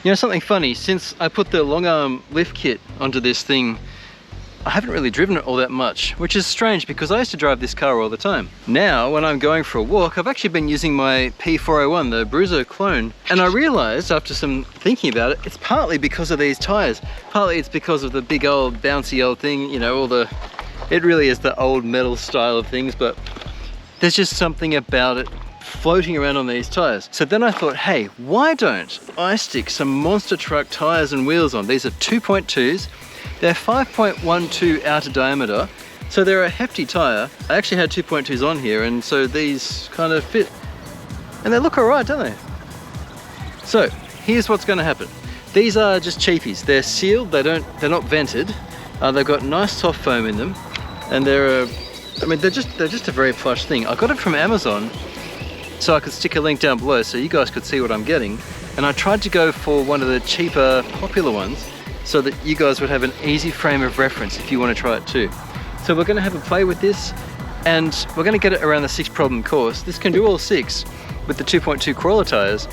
You know something funny, since I put the long arm lift kit onto this thing, I haven't really driven it all that much, which is strange because I used to drive this car all the time. Now, when I'm going for a walk, I've actually been using my P401, the Bruiser clone, and I realized after some thinking about it, it's partly because of these tires. Partly it's because of the big old bouncy old thing, you know, it really is the old metal style of things, but there's just something about it floating around on these tires. So then I thought, hey, why don't I stick some monster truck tires and wheels on? These are 2.2s. They're 5.12 outer diameter, so they're a hefty tire. I actually had 2.2s on here, and so these kind of fit. And they look all right, don't they? So here's what's going to happen. These are just cheapies. They're sealed. They're not vented. They've got nice soft foam in them, and they're just a very plush thing. I got it from Amazon, so I could stick a link down below so you guys could see what I'm getting. And I tried to go for one of the cheaper, popular ones, so that you guys would have an easy frame of reference if you want to try it too. So we're going to have a play with this, and we're going to get it around the 6 problem course. This can do all 6 with the 2.2 crawler tires.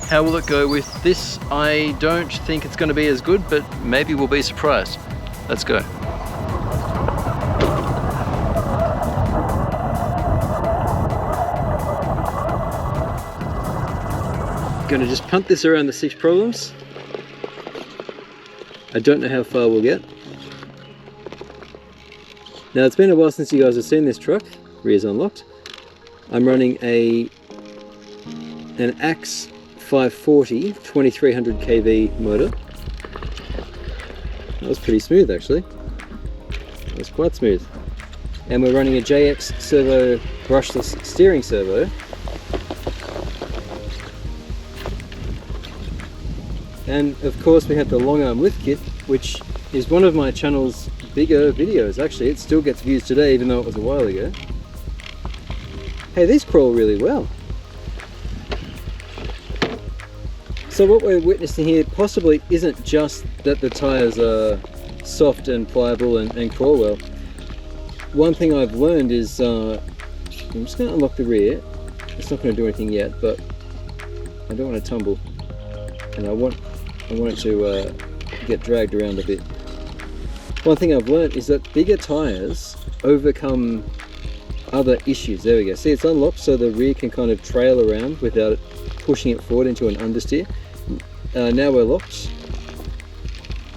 How will it go with this? I don't think it's going to be as good, but maybe we'll be surprised. Let's go. Going to just punt this around the 6 problems. I don't know how far we'll get. Now it's been a while since you guys have seen this truck. Rear's unlocked. I'm running an Axe 540 2300 kV motor. That was pretty smooth actually. That was quite smooth. And we're running a JX servo brushless steering servo. And of course we have the long arm lift kit, which is one of my channel's bigger videos. Actually, it still gets views today, even though it was a while ago. Hey, these crawl really well. So what we're witnessing here possibly isn't just that the tires are soft and pliable and crawl well. One thing I've learned is, I'm just going to unlock the rear. It's not going to do anything yet, but I don't want to tumble, and I want it to get dragged around a bit. One thing I've learned is that bigger tires overcome other issues. There we go. See, it's unlocked so the rear can kind of trail around without it pushing it forward into an understeer. Now we're locked,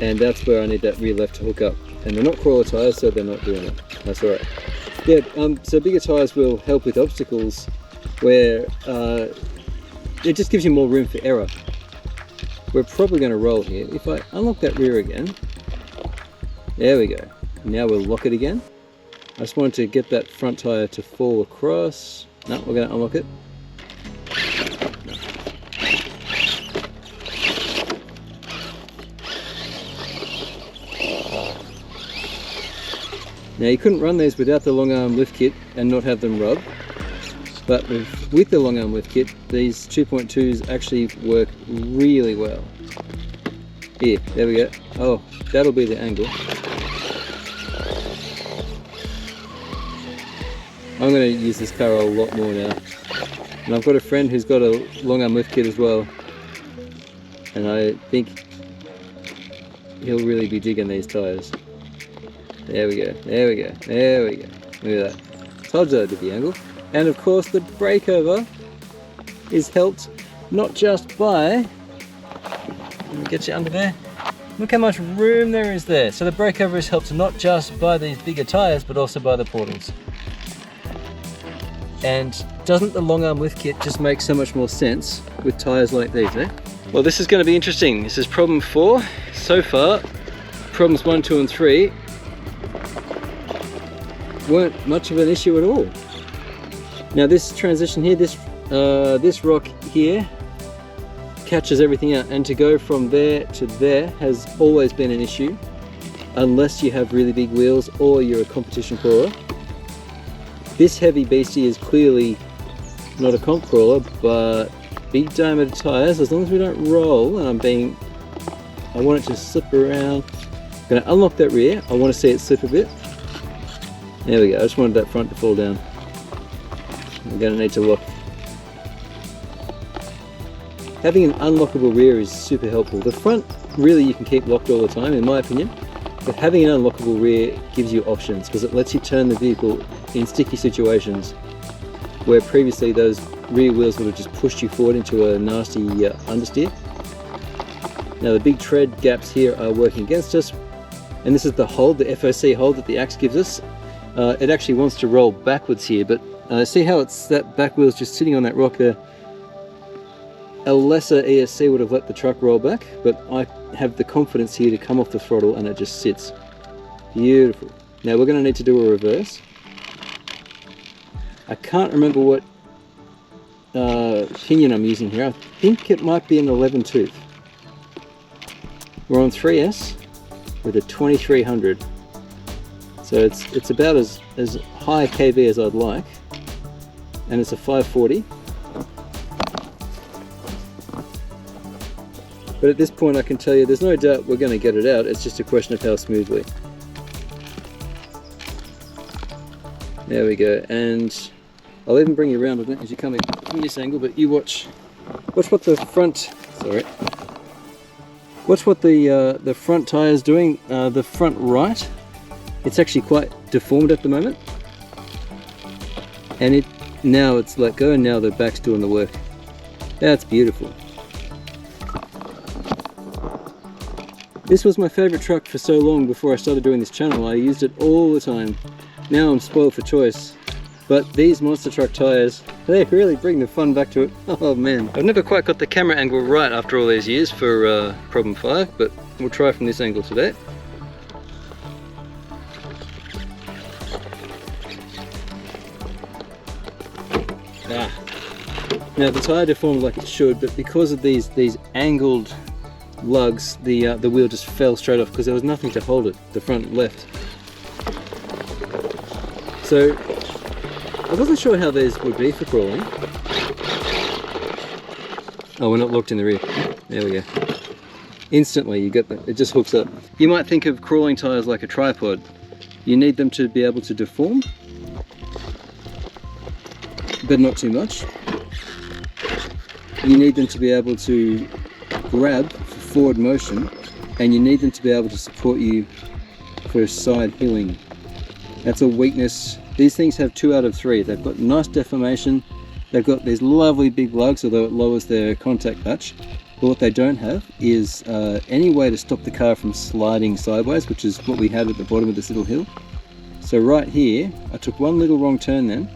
and that's where I need that rear left to hook up. And they're not crawler tires, so they're not doing it. That's all right. Yeah, so bigger tires will help with obstacles where it just gives you more room for error. We're probably going to roll here. If I unlock that rear again, there we go. Now we'll lock it again. I just wanted to get that front tire to fall across. No, we're going to unlock it. Now you couldn't run these without the long arm lift kit and not have them rub. But with the long arm lift kit, these 2.2s actually work really well. Here, there we go. Oh, that'll be the angle. I'm going to use this car a lot more now. And I've got a friend who's got a long arm lift kit as well. And I think he'll really be digging these tyres. There we go, there we go, there we go. Look at that. Told you I did the angle. And of course the breakover is helped not just by, let me get you under there, look how much room there is there. So the breakover is helped not just by these bigger tyres but also by the portals. And doesn't the long arm lift kit just make so much more sense with tyres like these, eh? Well, this is going to be interesting. This is problem 4 so far. Problems 1, 2 and 3 weren't much of an issue at all. Now this transition here, this rock here catches everything out, and to go from there to there has always been an issue unless you have really big wheels or you're a competition crawler. This heavy beastie is clearly not a comp crawler, but big diameter tyres, as long as we don't roll, and I want it to slip around. I'm going to unlock that rear. I want to see it slip a bit. There we go. I just wanted that front to fall down. I'm going to need to lock. having an unlockable rear is super helpful. The front, really you can keep locked all the time, in my opinion, but having an unlockable rear gives you options because it lets you turn the vehicle in sticky situations where previously those rear wheels would have just pushed you forward into a nasty understeer. Now the big tread gaps here are working against us, and this is the hold, the FOC hold that the axe gives us. It actually wants to roll backwards here, but see how it's that back wheel's just sitting on that rock there. A lesser ESC would have let the truck roll back, but I have the confidence here to come off the throttle and it just sits. Beautiful. Now we're going to need to do a reverse. I can't remember what pinion I'm using here. I think it might be an 11 tooth. We're on 3S with a 2300. So it's about as high kV as I'd like, and it's a 540. But at this point I can tell you there's no doubt we're going to get it out, it's just a question of how smoothly. There we go, and I'll even bring you around with it as you come in from this angle, but you watch what the front, watch what the front tyre is doing, the front right. It's actually quite deformed at the moment. And now it's let go and now the back's doing the work. That's beautiful. This was my favourite truck for so long before I started doing this channel. I used it all the time. Now I'm spoiled for choice. But these monster truck tyres, they really bring the fun back to it. Oh man. I've never quite got the camera angle right after all these years for problem 5, but we'll try from this angle today. Now the tyre deformed like it should, but because of these angled lugs, the wheel just fell straight off because there was nothing to hold it, the front left. So I wasn't sure how these would be for crawling. Oh, we're not locked in the rear. There we go. Instantly you get that, it just hooks up. You might think of crawling tyres like a tripod. You need them to be able to deform, but not too much. You need them to be able to grab for forward motion, and you need them to be able to support you for side hilling. That's a weakness. These things have 2 out of 3. They've got nice deformation, they've got these lovely big lugs, although it lowers their contact patch, but what they don't have is any way to stop the car from sliding sideways, which is what we had at the bottom of this little hill. So right here, I took one little wrong turn then.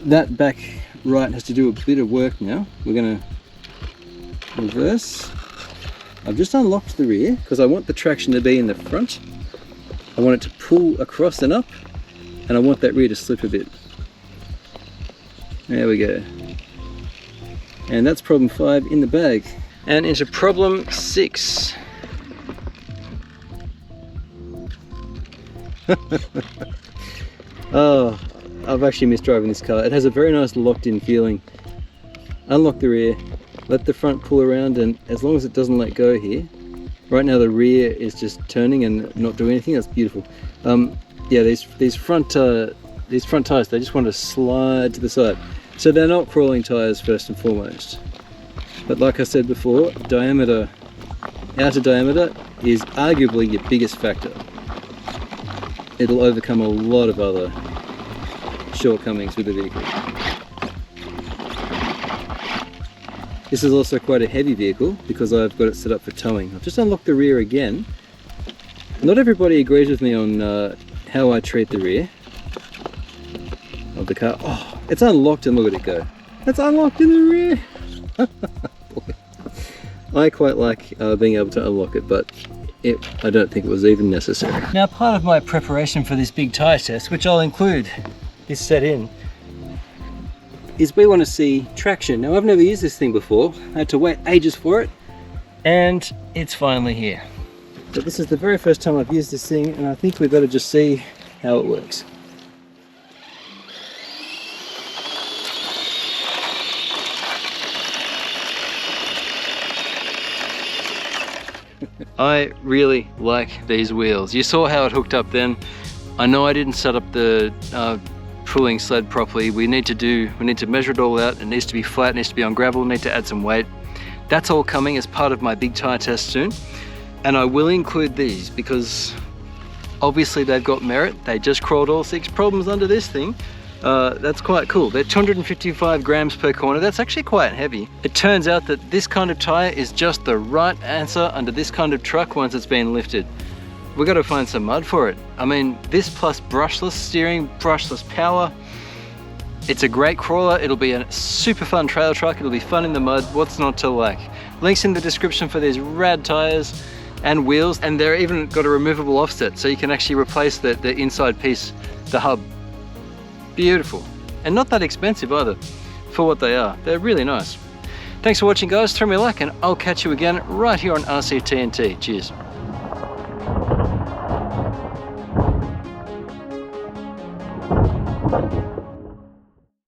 That back right has to do a bit of work now. We're going to reverse. I've just unlocked the rear because I want the traction to be in the front. I want it to pull across and up, and I want that rear to slip a bit. There we go. And that's problem 5 in the bag. And into problem 6. Oh, I've actually missed driving this car. It has a very nice locked in feeling. Unlock the rear, let the front pull around, and as long as it doesn't let go here, right now the rear is just turning and not doing anything. That's beautiful. Yeah, these front tires, they just want to slide to the side. So they're not crawling tires first and foremost. But like I said before, diameter, outer diameter is arguably your biggest factor. It'll overcome a lot of other shortcomings with the vehicle. This is also quite a heavy vehicle because I've got it set up for towing. I've just unlocked the rear again. Not everybody agrees with me on how I treat the rear of the car. Oh, it's unlocked and look at it go. It's unlocked in the rear. I quite like being able to unlock it, but I don't think it was even necessary. Now, part of my preparation for this big tyre test, which I'll include this set in, is we want to see traction. Now, I've never used this thing before. I had to wait ages for it, and it's finally here. But this is the very first time I've used this thing, and I think we better just see how it works. I really like these wheels. You saw how it hooked up then. I know I didn't set up the pulling sled properly. We need to measure it all out. It needs to be flat, it needs to be on gravel, we need to add some weight. That's all coming as part of my big tyre test soon. And I will include these because obviously they've got merit. They just crawled all 6 problems under this thing. That's quite cool. They're 255 grams per corner. That's actually quite heavy. It turns out that this kind of tyre is just the right answer under this kind of truck once it's been lifted. We've got to find some mud for it. I mean, this plus brushless steering, brushless power. It's a great crawler. It'll be a super fun trail truck. It'll be fun in the mud. What's not to like? Links in the description for these rad tires and wheels, and they're even got a removable offset, so you can actually replace the inside piece, the hub. Beautiful. And not that expensive either for what they are. They're really nice. Thanks for watching, guys. Throw me a like and I'll catch you again right here on RC-TNT. Cheers.